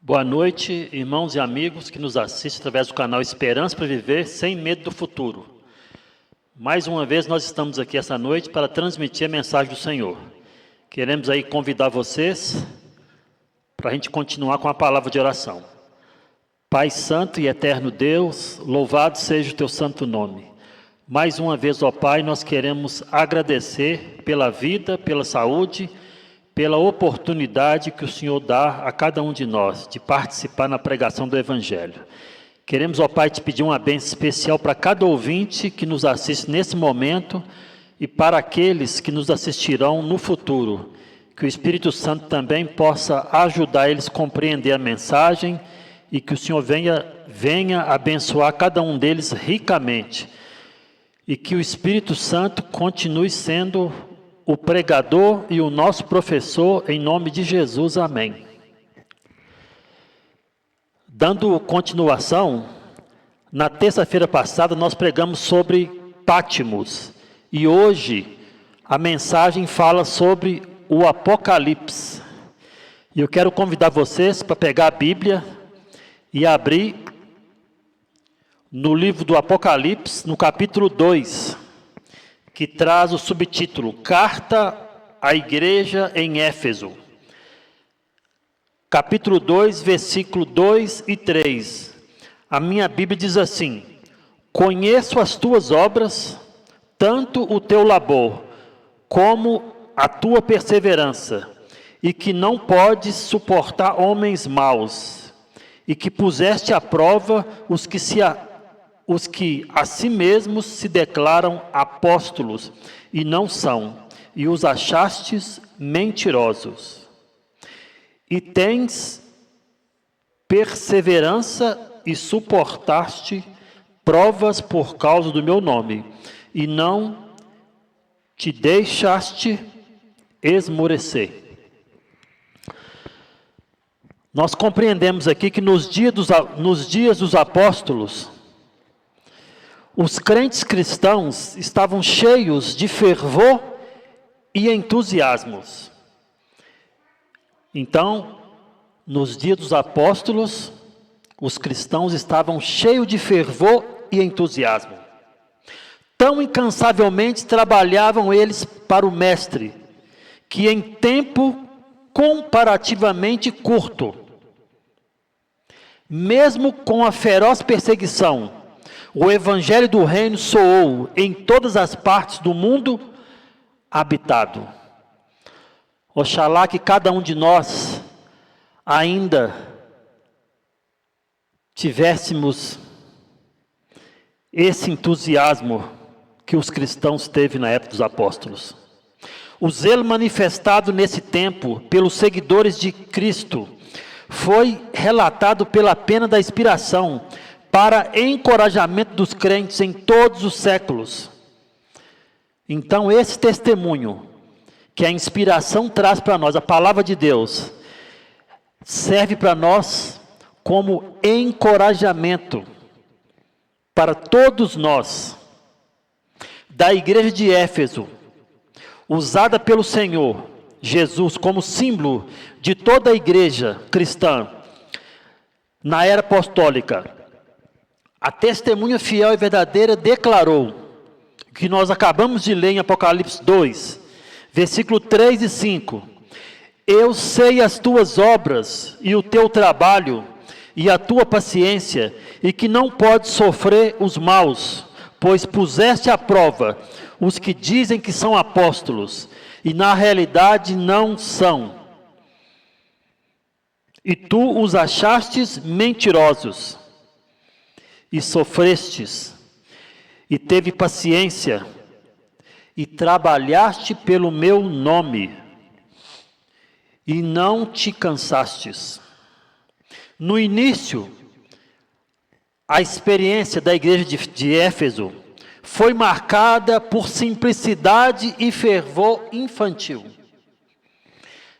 Boa noite, irmãos e amigos que nos assistem através do canal Esperança para Viver Sem Medo do Futuro. Mais uma vez nós estamos aqui essa noite para transmitir a mensagem do Senhor. Queremos aí convidar vocês para a gente continuar com a palavra de oração. Pai Santo e Eterno Deus, louvado seja o Teu santo nome. Mais uma vez, ó Pai, nós queremos agradecer pela vida, pela saúde, pela oportunidade que o Senhor dá a cada um de nós de participar na pregação do Evangelho. Queremos, ó Pai, te pedir uma bênção especial para cada ouvinte que nos assiste nesse momento e para aqueles que nos assistirão no futuro. Que o Espírito Santo também possa ajudar eles a compreender a mensagem e que o Senhor venha abençoar cada um deles ricamente. E que o Espírito Santo continue sendo o pregador e o nosso professor, em nome de Jesus, amém. Dando continuação, na terça-feira passada nós pregamos sobre Pátimos, e hoje a mensagem fala sobre o Apocalipse. E eu quero convidar vocês para pegar a Bíblia e abrir no livro do Apocalipse, no capítulo 2, que traz o subtítulo, Carta à Igreja em Éfeso. Capítulo 2, versículo 2 e 3. A minha Bíblia diz assim: Conheço as tuas obras, tanto o teu labor, como a tua perseverança, e que não podes suportar homens maus, e que puseste à prova os que a si mesmos se declaram apóstolos e não são, e os achastes mentirosos. E tens perseverança e suportaste provas por causa do meu nome, e não te deixaste esmorecer. Nós compreendemos aqui que nos dias dos apóstolos, os crentes cristãos estavam cheios de fervor e entusiasmos. Então, nos dias dos apóstolos, os cristãos estavam cheios de fervor e entusiasmo. Tão incansavelmente trabalhavam eles para o Mestre, que em tempo comparativamente curto, mesmo com a feroz perseguição, o Evangelho do Reino soou em todas as partes do mundo habitado. Oxalá que cada um de nós ainda tivéssemos esse entusiasmo que os cristãos teve na época dos apóstolos. O zelo manifestado nesse tempo pelos seguidores de Cristo foi relatado pela pena da inspiração para encorajamento dos crentes em todos os séculos. Então, esse testemunho que a inspiração traz para nós, a palavra de Deus, serve para nós como encorajamento para todos nós, da igreja de Éfeso, usada pelo Senhor Jesus como símbolo de toda a igreja cristã na era apostólica. A testemunha fiel e verdadeira declarou, que nós acabamos de ler em Apocalipse 2, versículo 3 e 5. Eu sei as tuas obras e o teu trabalho e a tua paciência, e que não podes sofrer os maus, pois puseste à prova os que dizem que são apóstolos, e na realidade não são. E tu os achastes mentirosos, e sofrestes, e teve paciência, e trabalhaste pelo meu nome, e não te cansastes. No início, a experiência da igreja de Éfeso foi marcada por simplicidade e fervor infantil.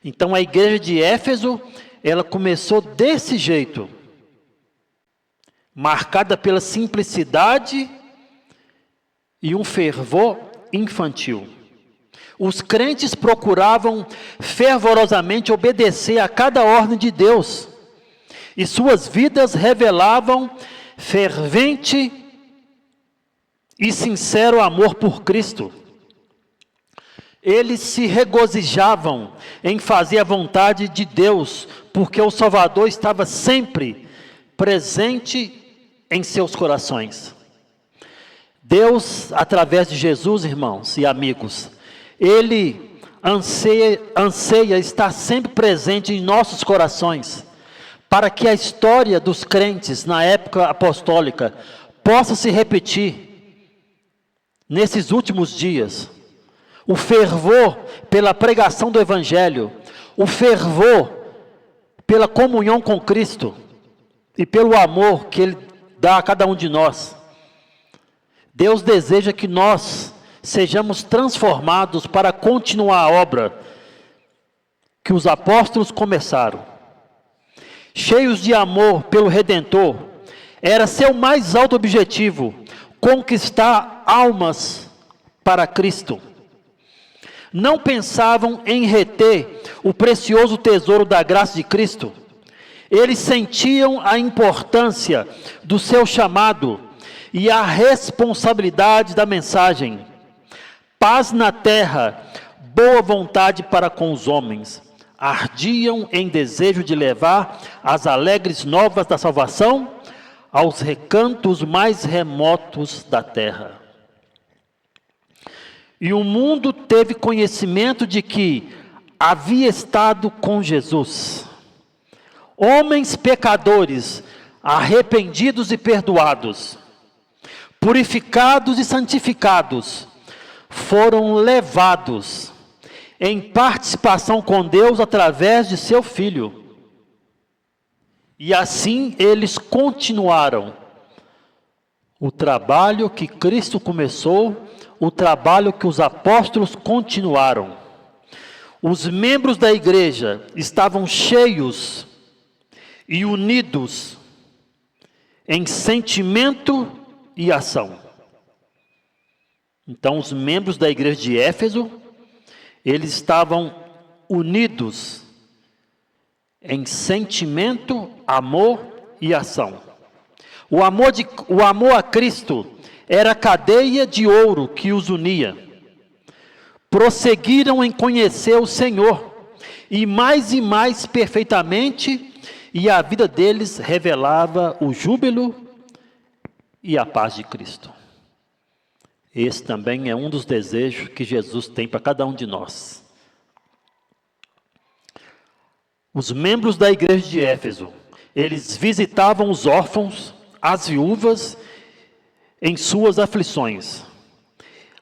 Então a igreja de Éfeso, ela começou desse jeito, marcada pela simplicidade e um fervor infantil. Os crentes procuravam fervorosamente obedecer a cada ordem de Deus, e suas vidas revelavam fervente e sincero amor por Cristo. Eles se regozijavam em fazer a vontade de Deus, porque o Salvador estava sempre presente em seus corações. Deus, através de Jesus, irmãos e amigos, Ele anseia estar sempre presente em nossos corações, para que a história dos crentes na época apostólica possa se repetir nesses últimos dias. O fervor pela pregação do Evangelho, o fervor pela comunhão com Cristo e pelo amor que Ele dá a cada um de nós. Deus deseja que nós sejamos transformados para continuar a obra que os apóstolos começaram. Cheios de amor pelo Redentor, era seu mais alto objetivo conquistar almas para Cristo. Não pensavam em reter o precioso tesouro da graça de Cristo. Eles sentiam a importância do seu chamado e a responsabilidade da mensagem. Paz na terra, boa vontade para com os homens. Ardiam em desejo de levar as alegres novas da salvação aos recantos mais remotos da terra. E o mundo teve conhecimento de que havia estado com Jesus. Homens pecadores, arrependidos e perdoados, purificados e santificados, foram levados em participação com Deus através de seu Filho. E assim eles continuaram o trabalho que Cristo começou, o trabalho que os apóstolos continuaram. Os membros da igreja estavam cheios e unidos em sentimento e ação. Então, os membros da igreja de Éfeso, eles estavam unidos em sentimento, amor e ação. O amor a Cristo era a cadeia de ouro que os unia. Prosseguiram em conhecer o Senhor, e mais perfeitamente, e a vida deles revelava o júbilo e a paz de Cristo. Esse também é um dos desejos que Jesus tem para cada um de nós. Os membros da igreja de Éfeso, eles visitavam os órfãos, as viúvas, em suas aflições.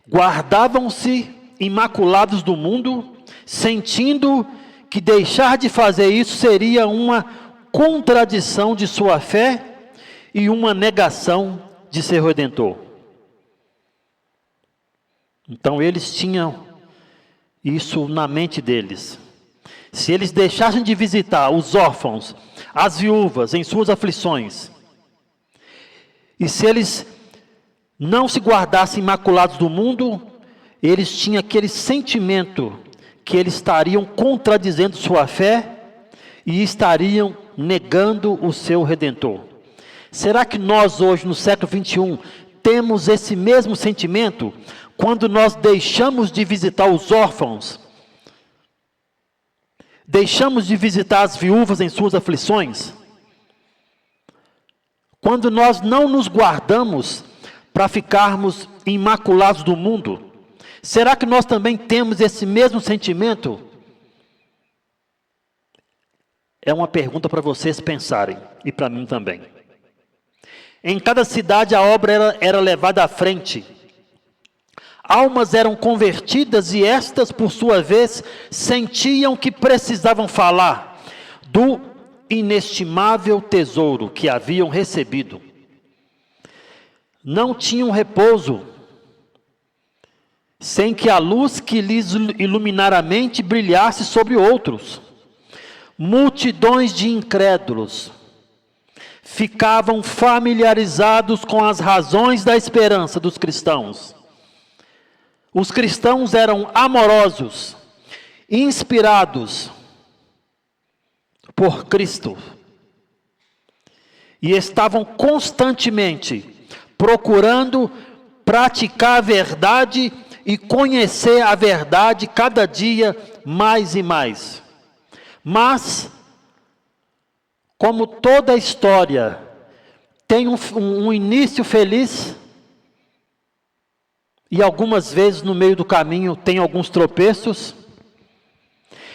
Guardavam-se imaculados do mundo, sentindo que deixar de fazer isso seria uma contradição de sua fé e uma negação de seu Redentor. Então eles tinham isso na mente deles. Se eles deixassem de visitar os órfãos, as viúvas em suas aflições, e se eles não se guardassem imaculados do mundo, eles tinham aquele sentimento que eles estariam contradizendo sua fé e estariam negando o seu Redentor. Será que nós hoje, no século 21, temos esse mesmo sentimento quando nós deixamos de visitar os órfãos? Deixamos de visitar as viúvas em suas aflições? Quando nós não nos guardamos para ficarmos imaculados do mundo, será que nós também temos esse mesmo sentimento? É uma pergunta para vocês pensarem, e para mim também. Em cada cidade a obra era levada à frente. Almas eram convertidas e estas, por sua vez, sentiam que precisavam falar do inestimável tesouro que haviam recebido. Não tinham repouso, sem que a luz que lhes iluminara a mente brilhasse sobre outros. Multidões de incrédulos ficavam familiarizados com as razões da esperança dos cristãos. Os cristãos eram amorosos, inspirados por Cristo. e estavam constantemente procurando praticar a verdade e conhecer a verdade cada dia mais e mais. Mas, como toda história tem um início feliz, e algumas vezes no meio do caminho tem alguns tropeços,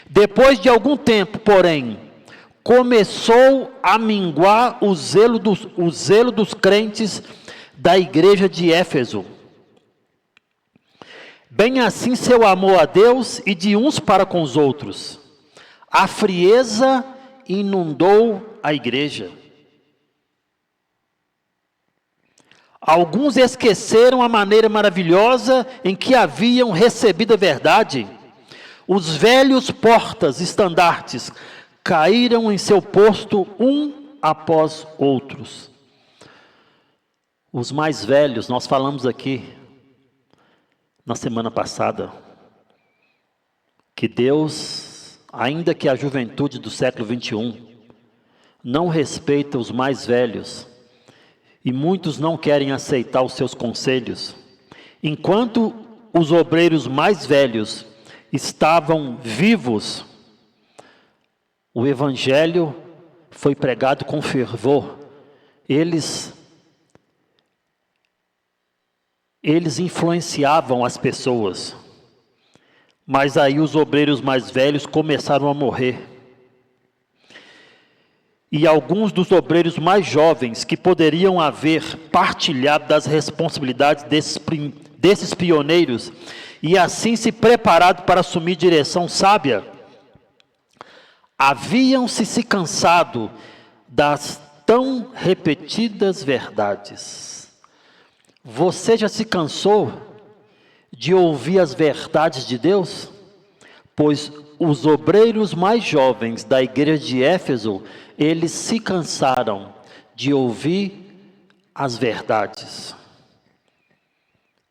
depois de algum tempo, porém, começou a minguar o zelo dos crentes da igreja de Éfeso. Bem assim seu amor a Deus e de uns para com os outros. A frieza inundou a igreja. Alguns esqueceram a maneira maravilhosa em que haviam recebido a verdade. Os velhos portas-estandartes caíram em seu posto um após outros. Os mais velhos, nós falamos aqui na semana passada, que Deus, ainda que a juventude do século 21, não respeita os mais velhos, e muitos não querem aceitar os seus conselhos, enquanto os obreiros mais velhos estavam vivos, o evangelho foi pregado com fervor. Eles influenciavam as pessoas, mas aí os obreiros mais velhos começaram a morrer. E alguns dos obreiros mais jovens, que poderiam haver partilhado das responsabilidades desses pioneiros, e assim se preparado para assumir direção sábia, haviam-se cansado das tão repetidas verdades. Você já se cansou de ouvir as verdades de Deus? Pois os obreiros mais jovens da igreja de Éfeso, eles se cansaram de ouvir as verdades.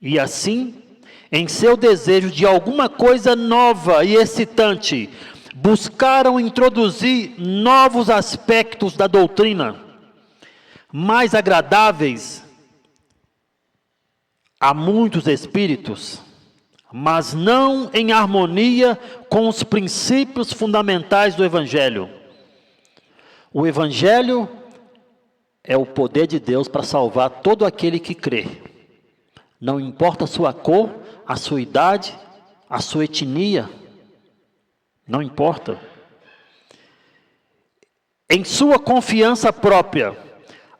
E assim, em seu desejo de alguma coisa nova e excitante, buscaram introduzir novos aspectos da doutrina, mais agradáveis a muitos espíritos, mas não em harmonia com os princípios fundamentais do Evangelho. O Evangelho é o poder de Deus para salvar todo aquele que crê. Não importa a sua cor, a sua idade, a sua etnia, não importa. Em sua confiança própria,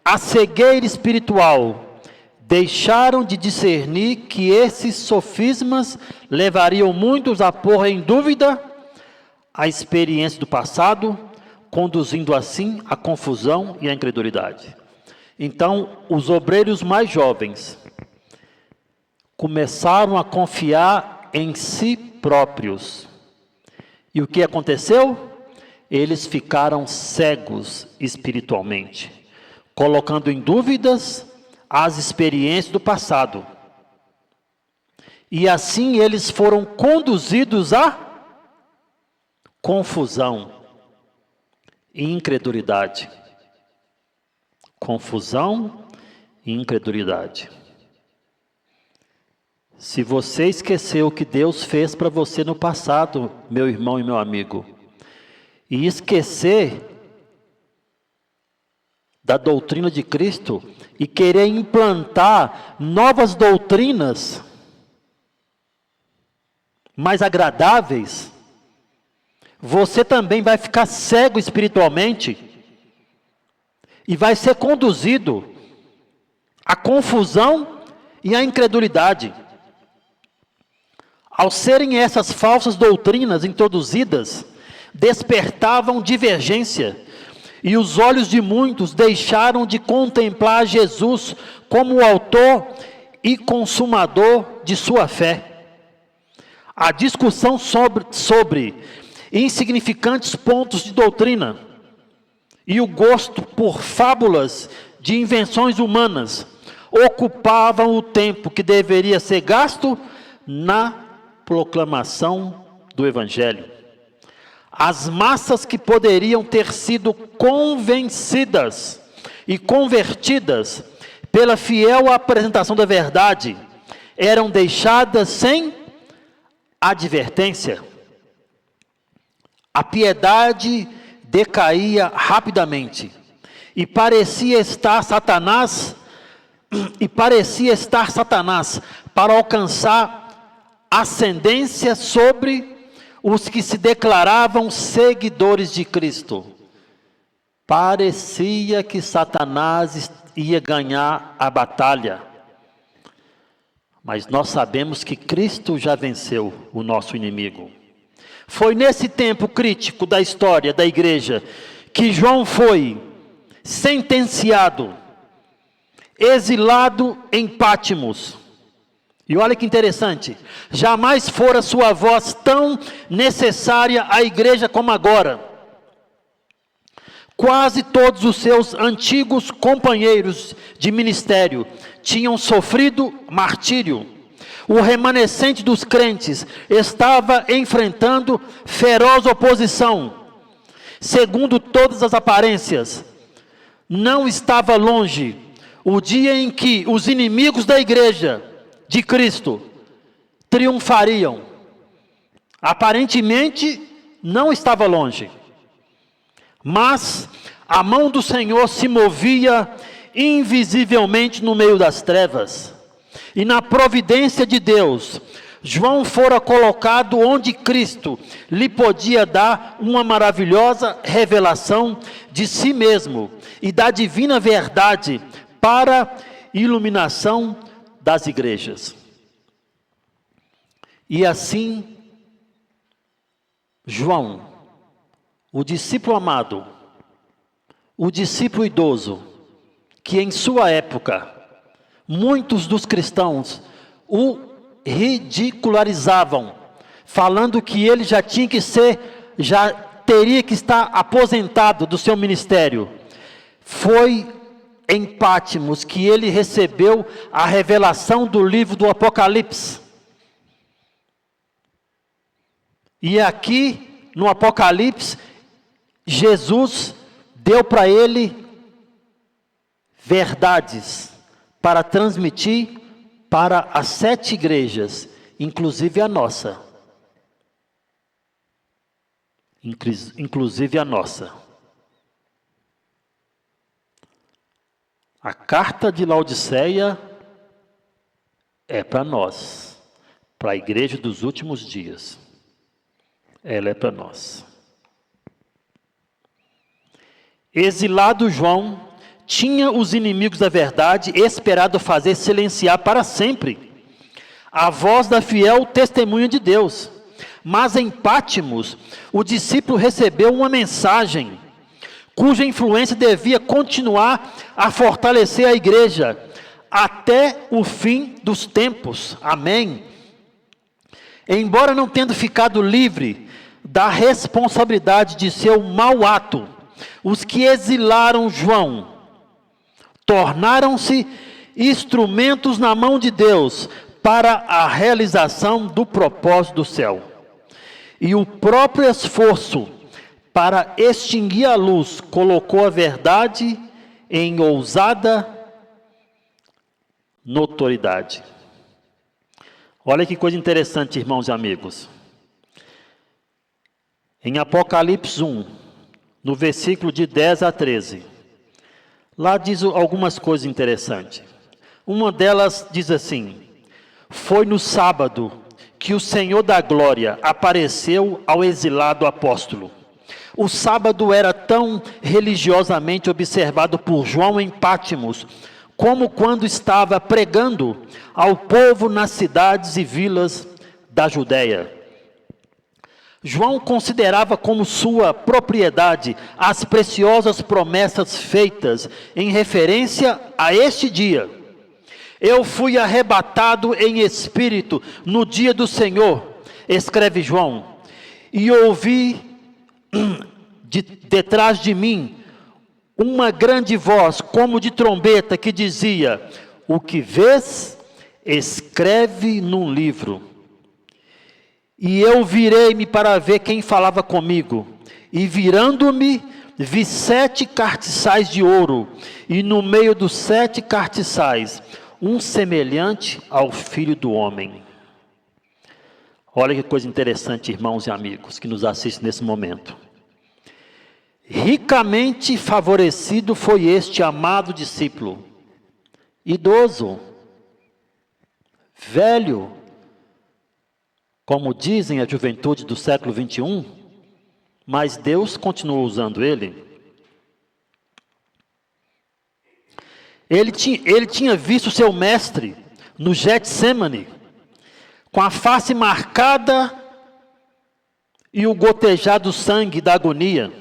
a cegueira espiritual, deixaram de discernir que esses sofismas levariam muitos a pôr em dúvida a experiência do passado, conduzindo assim à confusão e à incredulidade. Então, os obreiros mais jovens começaram a confiar em si próprios. E o que aconteceu? Eles ficaram cegos espiritualmente, colocando em dúvidas as experiências do passado. E assim eles foram conduzidos à confusão e incredulidade. Confusão e incredulidade. Se você esqueceu o que Deus fez para você no passado, meu irmão e meu amigo, e esquecer da doutrina de Cristo e querer implantar novas doutrinas mais agradáveis, você também vai ficar cego espiritualmente e vai ser conduzido à confusão e à incredulidade. Ao serem essas falsas doutrinas introduzidas, despertavam divergência, e os olhos de muitos deixaram de contemplar Jesus como o autor e consumador de sua fé. A discussão sobre insignificantes pontos de doutrina e o gosto por fábulas de invenções humanas ocupavam o tempo que deveria ser gasto na proclamação do Evangelho. As massas que poderiam ter sido convencidas e convertidas pela fiel apresentação da verdade, eram deixadas sem advertência. A piedade decaía rapidamente, e parecia estar Satanás para alcançar ascendência sobre os que se declaravam seguidores de Cristo. Parecia que Satanás ia ganhar a batalha, mas nós sabemos que Cristo já venceu o nosso inimigo. Foi nesse tempo crítico da história da igreja que João foi sentenciado, exilado em Pátimos. E olha que interessante, jamais fora sua voz tão necessária à igreja como agora. Quase todos os seus antigos companheiros de ministério tinham sofrido martírio. O remanescente dos crentes estava enfrentando feroz oposição. Segundo todas as aparências, não estava longe o dia em que os inimigos da igreja de Cristo triunfariam. Aparentemente não estava longe, mas a mão do Senhor se movia invisivelmente no meio das trevas, e na providência de Deus, João fora colocado onde Cristo lhe podia dar uma maravilhosa revelação de si mesmo e da divina verdade para iluminação das igrejas. E assim, João, o discípulo amado, o discípulo idoso, que em sua época, muitos dos cristãos o ridicularizavam, falando que ele já teria que estar aposentado do seu ministério. Foi em Pátimos que ele recebeu a revelação do livro do Apocalipse. E aqui no Apocalipse, Jesus deu para ele verdades para transmitir para as 7 igrejas, inclusive a nossa. Inclusive a nossa. A carta de Laodiceia é para nós, para a igreja dos últimos dias. Ela é para nós. Exilado João tinha os inimigos da verdade esperado fazer silenciar para sempre a voz da fiel testemunha de Deus. Mas em Pátimos, o discípulo recebeu uma mensagem cuja influência devia continuar a fortalecer a igreja até o fim dos tempos. Amém? Embora não tendo ficado livre da responsabilidade de seu mau ato, os que exilaram João tornaram-se instrumentos na mão de Deus para a realização do propósito do céu. E o próprio esforço para extinguir a luz colocou a verdade em ousada notoriedade. Olha que coisa interessante, irmãos e amigos. Em Apocalipse 1, no versículo de 10 a 13, lá diz algumas coisas interessantes. Uma delas diz assim: foi no sábado que o Senhor da glória apareceu ao exilado apóstolo. O sábado era tão religiosamente observado por João em Pátimos, como quando estava pregando ao povo nas cidades e vilas da Judéia. João considerava como sua propriedade as preciosas promessas feitas em referência a este dia. Eu fui arrebatado em espírito no dia do Senhor, escreve João, e ouvi detrás de mim uma grande voz, como de trombeta, que dizia: o que vês, escreve num livro. E eu virei-me para ver quem falava comigo, e virando-me, vi 7 cartiçais de ouro, e no meio dos 7 cartiçais, um semelhante ao Filho do Homem. Olha que coisa interessante, irmãos e amigos, que nos assistem nesse momento. Ricamente favorecido foi este amado discípulo, idoso, velho, como dizem a juventude do século 21, mas Deus continuou usando ele. Ele tinha visto seu mestre no Getsemane, com a face marcada e o gotejar do sangue da agonia.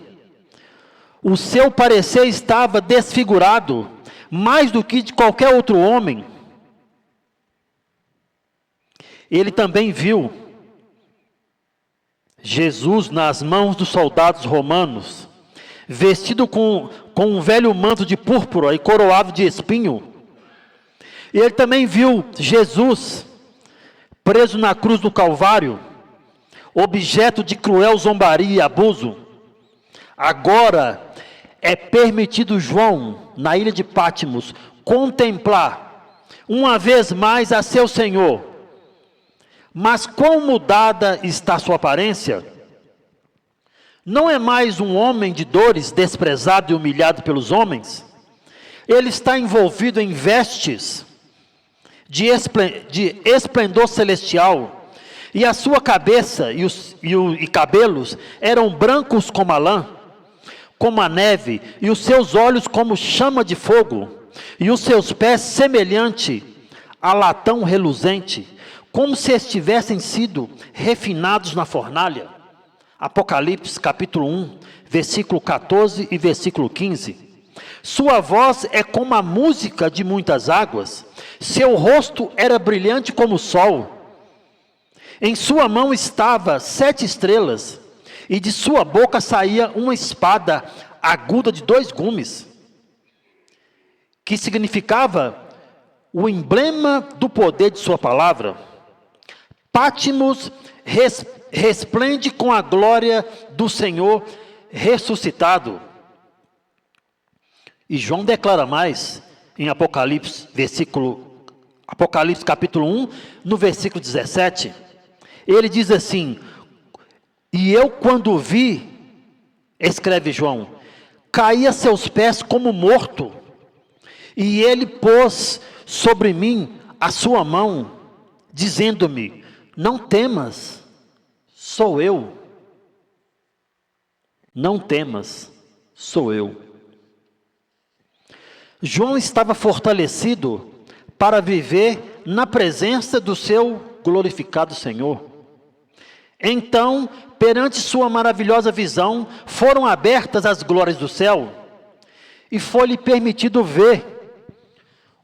O seu parecer estava desfigurado, mais do que de qualquer outro homem. Ele também viu Jesus nas mãos dos soldados romanos, vestido com um velho manto de púrpura e coroado de espinho. E ele também viu Jesus preso na cruz do Calvário, objeto de cruel zombaria e abuso. Agora é permitido João, na ilha de Patmos, contemplar uma vez mais a seu Senhor. Mas quão mudada está sua aparência? Não é mais um homem de dores, desprezado e humilhado pelos homens. Ele está envolvido em vestes de esplendor celestial, e a sua cabeça e cabelos eram brancos como a lã, como a neve, e os seus olhos como chama de fogo, e os seus pés semelhante a latão reluzente, como se estivessem sido refinados na fornalha. Apocalipse capítulo 1, versículo 14 e versículo 15. Sua voz é como a música de muitas águas, seu rosto era brilhante como o sol. Em sua mão estava 7 estrelas, e de sua boca saía uma espada aguda de 2 gumes, que significava o emblema do poder de sua palavra. Patmos resplende com a glória do Senhor ressuscitado. E João declara mais em Apocalipse capítulo 1, no versículo 17. Ele diz assim: e eu quando vi, escreve João, caí a seus pés como morto, e ele pôs sobre mim a sua mão, dizendo-me: não temas, sou eu. Não temas, sou eu. João estava fortalecido para viver na presença do seu glorificado Senhor. Então, perante sua maravilhosa visão, foram abertas as glórias do céu, e foi-lhe permitido ver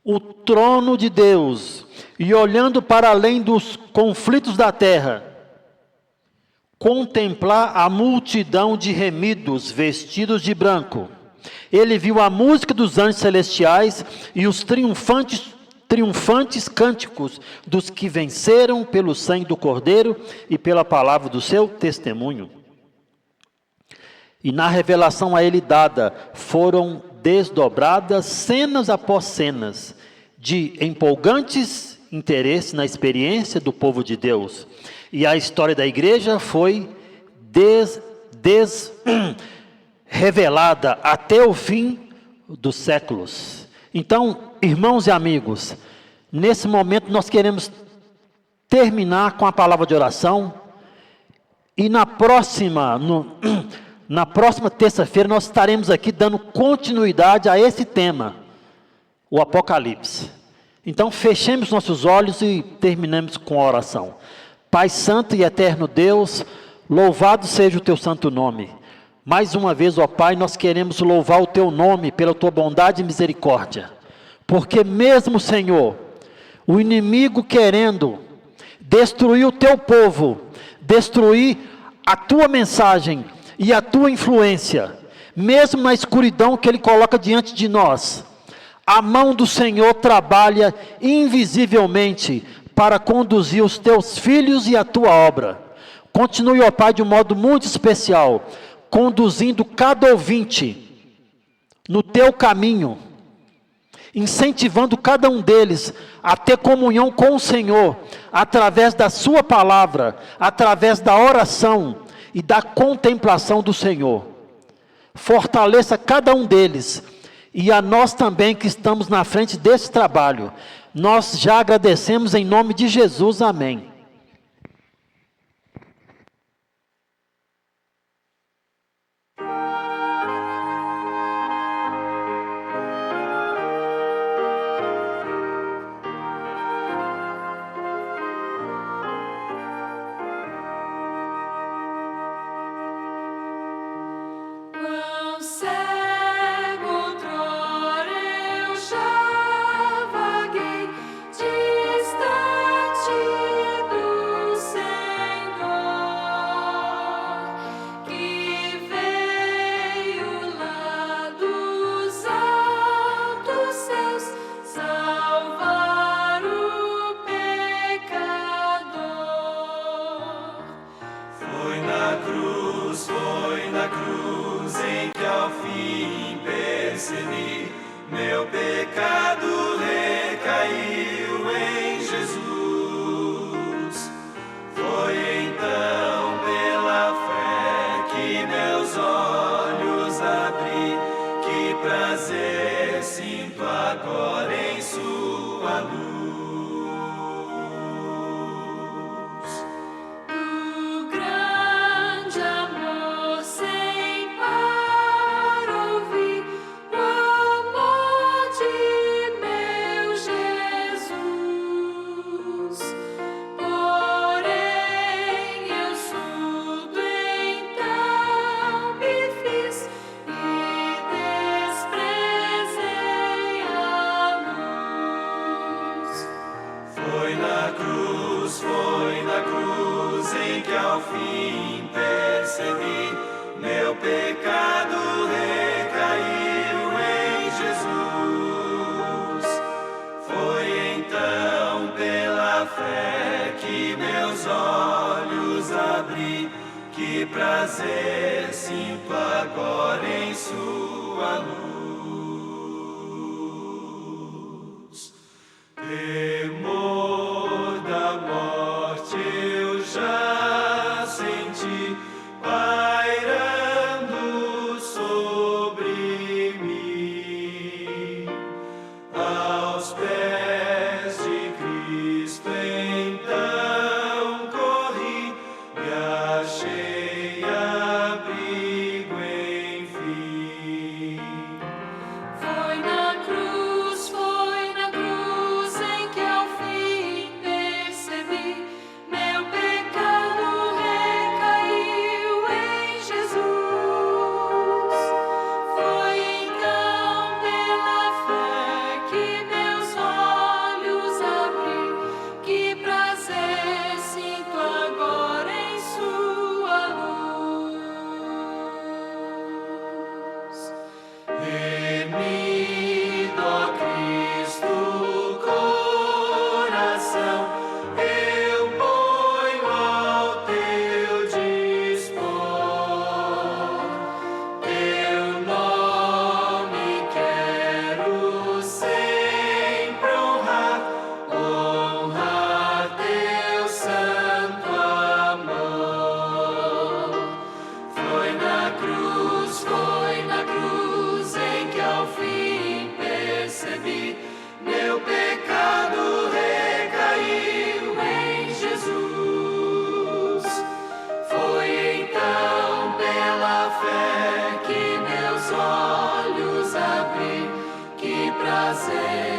o trono de Deus, e olhando para além dos conflitos da terra, contemplar a multidão de remidos vestidos de branco. Ele viu a música dos anjos celestiais e os triunfantes cânticos dos que venceram pelo sangue do Cordeiro e pela palavra do seu testemunho. E na revelação a ele dada, foram desdobradas cenas após cenas, de empolgantes interesse na experiência do povo de Deus. E a história da igreja foi revelada até o fim dos séculos. Então, irmãos e amigos, nesse momento nós queremos terminar com a palavra de oração. E na próxima terça-feira nós estaremos aqui dando continuidade a esse tema, o Apocalipse. Então fechemos nossos olhos e terminemos com a oração. Pai santo e eterno Deus, louvado seja o teu santo nome. Mais uma vez, ó Pai, nós queremos louvar o teu nome pela tua bondade e misericórdia. Porque mesmo, Senhor, o inimigo querendo destruir o teu povo, destruir a tua mensagem e a tua influência, mesmo na escuridão que ele coloca diante de nós, a mão do Senhor trabalha invisivelmente para conduzir os teus filhos e a tua obra. Continue, ó Pai, de um modo muito especial, conduzindo cada ouvinte no teu caminho, incentivando cada um deles a ter comunhão com o Senhor, através da sua palavra, através da oração e da contemplação do Senhor. Fortaleça cada um deles, e a nós também que estamos na frente desse trabalho. Nós já agradecemos em nome de Jesus, amém. Meu pecado recaiu em Jesus. Foi então pela fé que meus olhos abri. Que prazer sinto agora em sua luz. Do grande amor sem par ouvi o amor de meu Jesus. Porém eu surdo então me fiz e desprezei a luz. Foi na cruz em que ao fim percebi. Meu pecado recaiu em Jesus. Foi então pela fé que meus olhos abri. Que prazer sinto agora em sua luz. Temor da morte eu já senti pairando sobre mim. Aos pés de Cristo então corri e achei abrigo enfim. Foi na cruz em que ao fim percebi. Meu pecado recaiu em Jesus. Foi então pela fé que meus olhos abri. Que prazer sinto agora em sua luz. Remido a Cristo o coração, eu ponho ao teu dispor. Teu nome quero sempre honrar teu santo amor. Foi na cruz em que ao fim percebi. Meu pecado recaiu em Jesus. Foi então pela fé que meus olhos abri. Que prazer